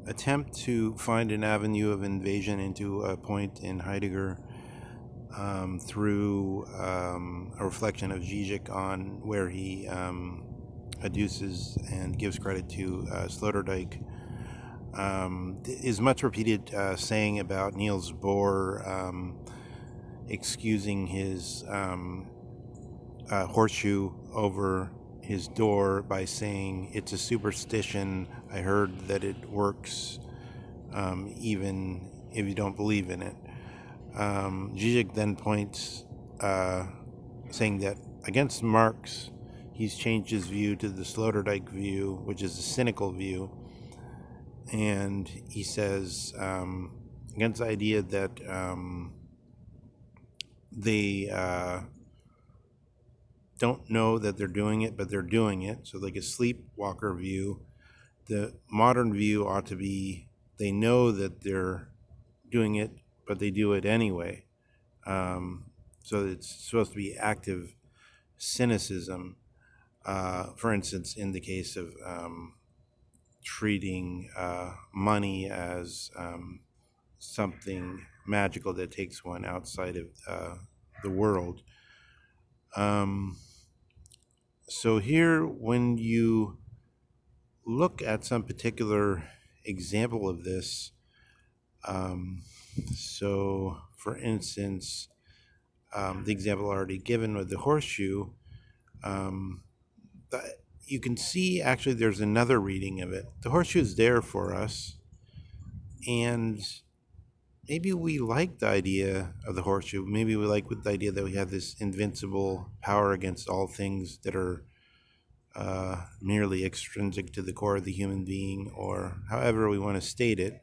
attempt to find an avenue of invasion into a point in Heidegger through a reflection of Zizek on where he adduces and gives credit to Sloterdijk, is much repeated saying about Niels Bohr excusing his horseshoe over his door by saying it's a superstition. I heard that it works even if you don't believe in it. Zizek then points, saying that against Marx, he's changed his view to the Sloterdijk view, which is a cynical view. And he says, against the idea that they don't know that they're doing it, but they're doing it. So like a sleepwalker view, the modern view ought to be they know that they're doing it, but they do it anyway. So it's supposed to be active cynicism. For instance, in the case of treating money as something magical that takes one outside of the world. So here, when you look at some particular example of this, so for instance, the example already given with the horseshoe, you can see actually there's another reading of it. The horseshoe is there for us, and maybe we like the idea of the horseshoe. Maybe we like the idea that we have this invincible power against all things that are merely extrinsic to the core of the human being, or however we want to state it.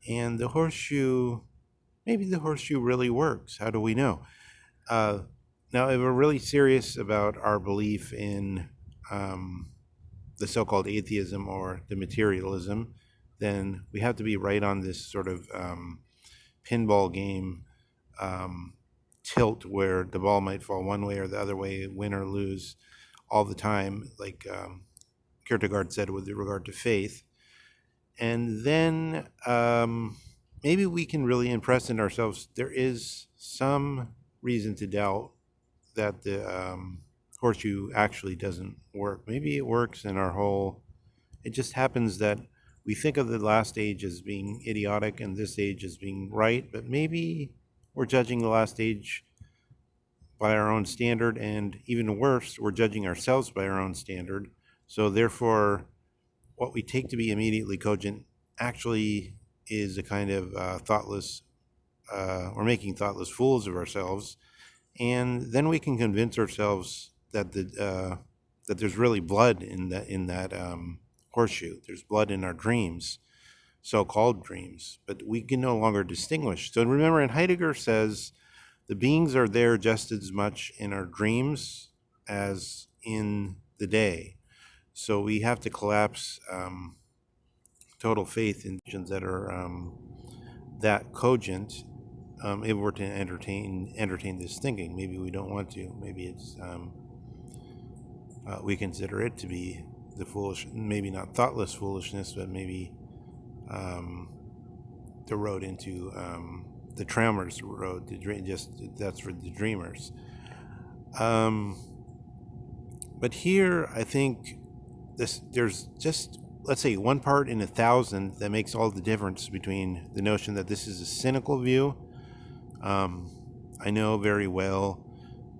And the horseshoe, maybe the horseshoe really works. How do we know? Now, if we're really serious about our belief in the so-called atheism or the materialism, then we have to be right on this sort of pinball game tilt where the ball might fall one way or the other way, win or lose all the time, like Kierkegaard said with regard to faith. And then maybe we can really impress in ourselves there is some reason to doubt that the horseshoe actually doesn't work. Maybe it works in our whole, it just happens that we think of the last age as being idiotic and this age as being right, but maybe we're judging the last age by our own standard, and even worse, we're judging ourselves by our own standard. So therefore, what we take to be immediately cogent actually is a kind of thoughtless, we're making thoughtless fools of ourselves. And then we can convince ourselves that that there's really blood in that horseshoe. There's blood in our dreams, so-called dreams, but we can no longer distinguish. So remember, and Heidegger says the beings are there just as much in our dreams as in the day. So we have to collapse total faith in visions that are that cogent if we're to entertain this thinking. Maybe we don't want to. Maybe it's we consider it to be the foolish, maybe not thoughtless foolishness, but maybe the road into the trammer's road. That's for the dreamers. But here, I think there's just, let's say, one part in 1,000 that makes all the difference between the notion that this is a cynical view. I know very well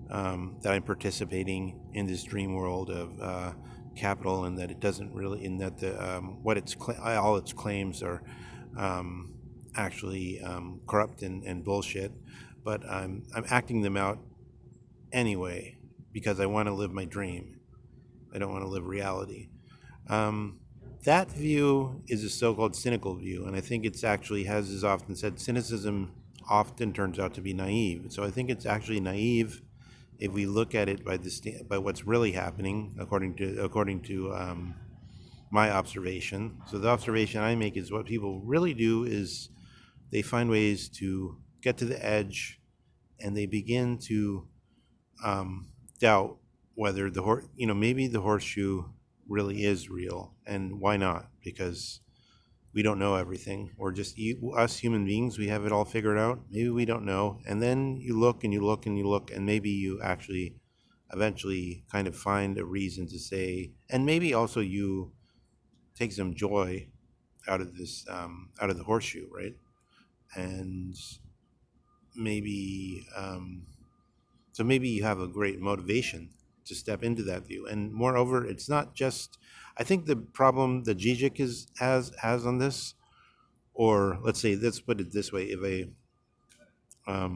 that I'm participating in this dream world of capital, and that it doesn't really, in that the all its claims are actually corrupt and bullshit. But I'm acting them out anyway because I want to live my dream. I don't want to live reality. That view is a so-called cynical view, and I think it's actually, as is often said, cynicism often turns out to be naive. So I think it's actually naive if we look at it by what's really happening, according to my observation. So the observation I make is what people really do is they find ways to get to the edge, and they begin to doubt whether maybe the horseshoe really is real, and why not? Because we don't know everything. We're just us human beings. We have it all figured out. Maybe we don't know. And then you look and you look and you look, and maybe you actually eventually kind of find a reason to say, and maybe also you take some joy out of this, out of the horseshoe, right? And maybe, so maybe you have a great motivation to step into that view. And moreover, it's not just, I think the problem that Zizek has on this, or let's say, let's put it this way, if I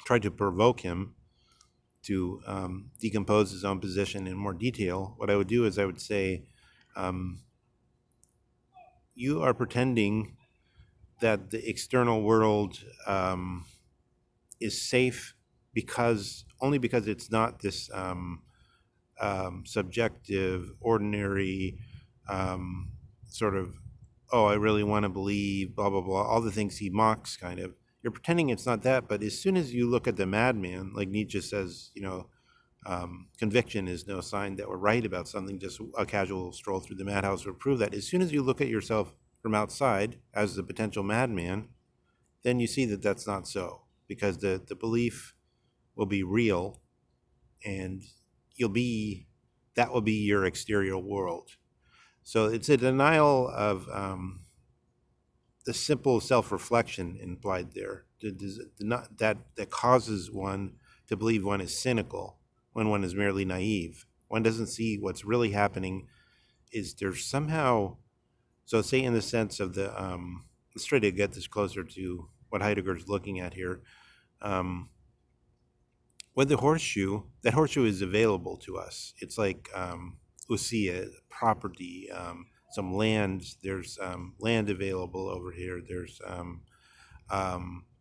tried to provoke him to decompose his own position in more detail, what I would do is I would say, um, you are pretending that the external world is safe because only because it's not this subjective, ordinary um, sort of, oh, I really want to believe, blah, blah, blah, all the things he mocks, kind of. You're pretending it's not that, but as soon as you look at the madman, like Nietzsche says, conviction is no sign that we're right about something, just a casual stroll through the madhouse will prove that. As soon as you look at yourself from outside as the potential madman, then you see that that's not so, because the belief will be real, and you'll be, that will be your exterior world. So it's a denial of the simple self-reflection implied there, that causes one to believe one is cynical when one is merely naive. One doesn't see what's really happening. Is there somehow, so say in the sense of the, let's try to get this closer to what Heidegger's looking at here. With the horseshoe, that horseshoe is available to us. It's like usia, property, some land. There's land available over here. There's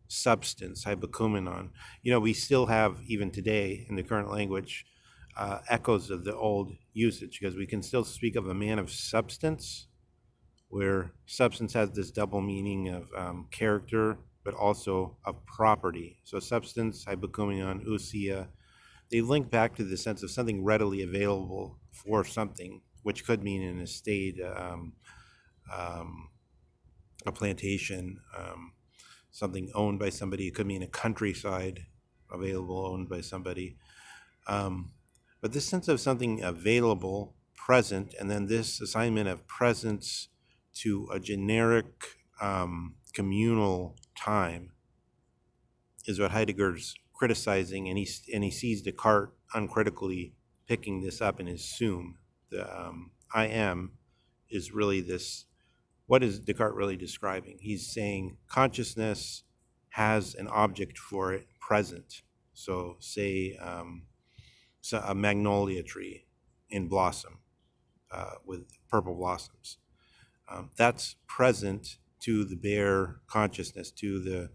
substance, hypokumenon. We still have, even today in the current language, echoes of the old usage, because we can still speak of a man of substance, where substance has this double meaning of character, but also of property. So substance, hypokumenon, ousia, they link back to the sense of something readily available for something, which could mean an estate, a plantation, something owned by somebody. It could mean a countryside available, owned by somebody. But this sense of something available, present, and then this assignment of presence to a generic communal time is what Heidegger's criticizing, and he sees Descartes uncritically picking this up in his Sum. The I am is really this. What is Descartes really describing? He's saying consciousness has an object for it present. So say so a magnolia tree in blossom with purple blossoms. That's present to the bare consciousness, to the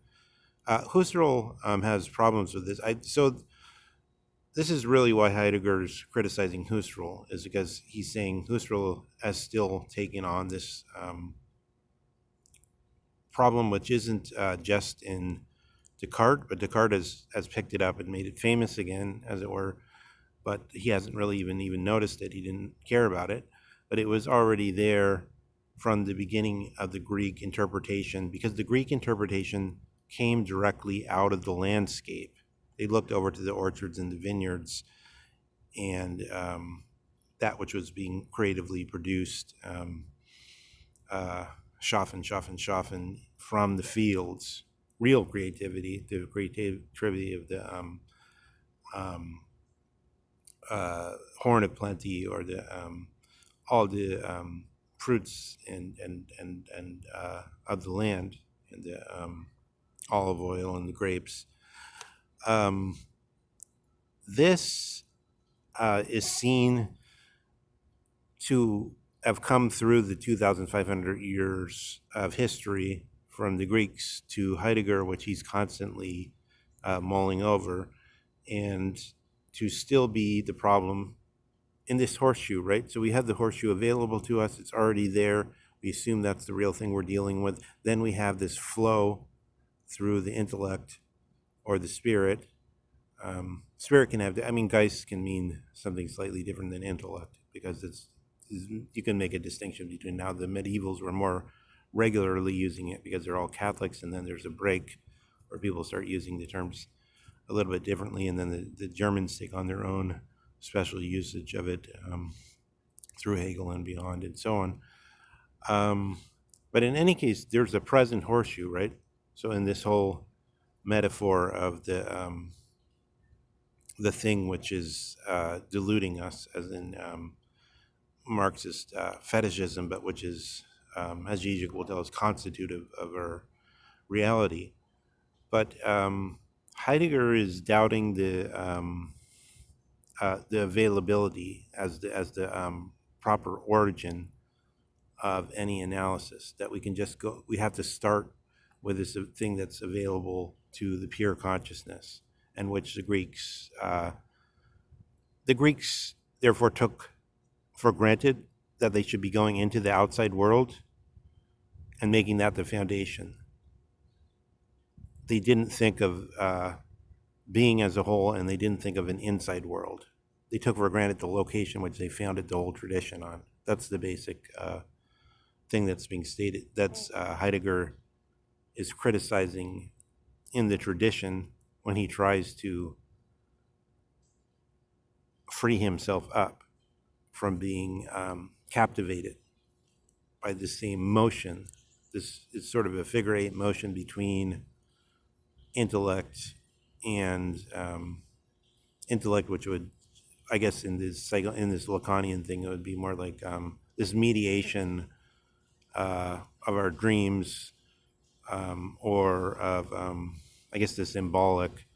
Husserl has problems with this. So this is really why Heidegger's criticizing Husserl, is because he's saying Husserl has still taken on this problem, which isn't just in Descartes, but Descartes has picked it up and made it famous again, as it were. But he hasn't really even noticed it. He didn't care about it, but it was already there from the beginning of the Greek interpretation, because the Greek interpretation came directly out of the landscape. They looked over to the orchards and the vineyards, and that which was being creatively produced, schaffen from the fields, real creativity, the creativity of the horn of plenty, or the all the fruits and of the land, and the olive oil and the grapes. This is seen to have come through the 2,500 years of history from the Greeks to Heidegger, which he's constantly mulling over, and to still be the problem in this horseshoe, right? So we have the horseshoe available to us. It's already there. We assume that's the real thing we're dealing with. Then we have this flow through the intellect or the spirit. Spirit can have, Geist can mean something slightly different than intellect, because you can make a distinction between now the medievals were more regularly using it because they're all Catholics, and then there's a break where people start using the terms a little bit differently, and then the Germans take on their own special usage of it through Hegel and beyond, and so on. But in any case, there's a present horseshoe, right? So in this whole metaphor of the thing which is deluding us, as in Marxist fetishism, but which is, as Zizek will tell us, constitutive of our reality. But Heidegger is doubting the availability as the proper origin of any analysis. That we can just go. We have to start with this thing that's available to the pure consciousness, and which the Greeks therefore took for granted that they should be going into the outside world and making that the foundation. They didn't think of being as a whole, and they didn't think of an inside world. They took for granted the location which they founded the whole tradition on. That's the basic thing that's being stated. That's Heidegger is criticizing in the tradition when he tries to free himself up from being captivated by the same motion. This is sort of a figure eight motion between intellect and intellect, which would, I guess, in this Lacanian thing, it would be more like this mediation of our dreams, or of, I guess, the symbolic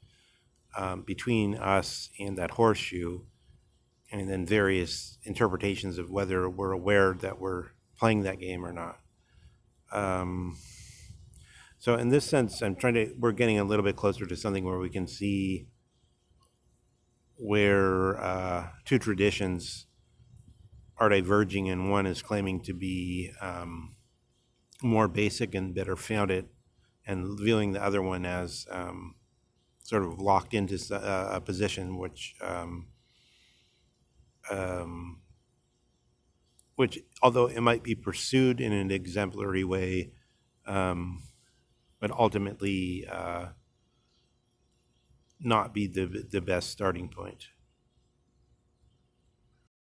between us and that horseshoe, and then various interpretations of whether we're aware that we're playing that game or not. So in this sense, we're getting a little bit closer to something where we can see where two traditions are diverging, and one is claiming to be more basic and better founded, and viewing the other one as sort of locked into a position which, although it might be pursued in an exemplary way, but ultimately not be the best starting point.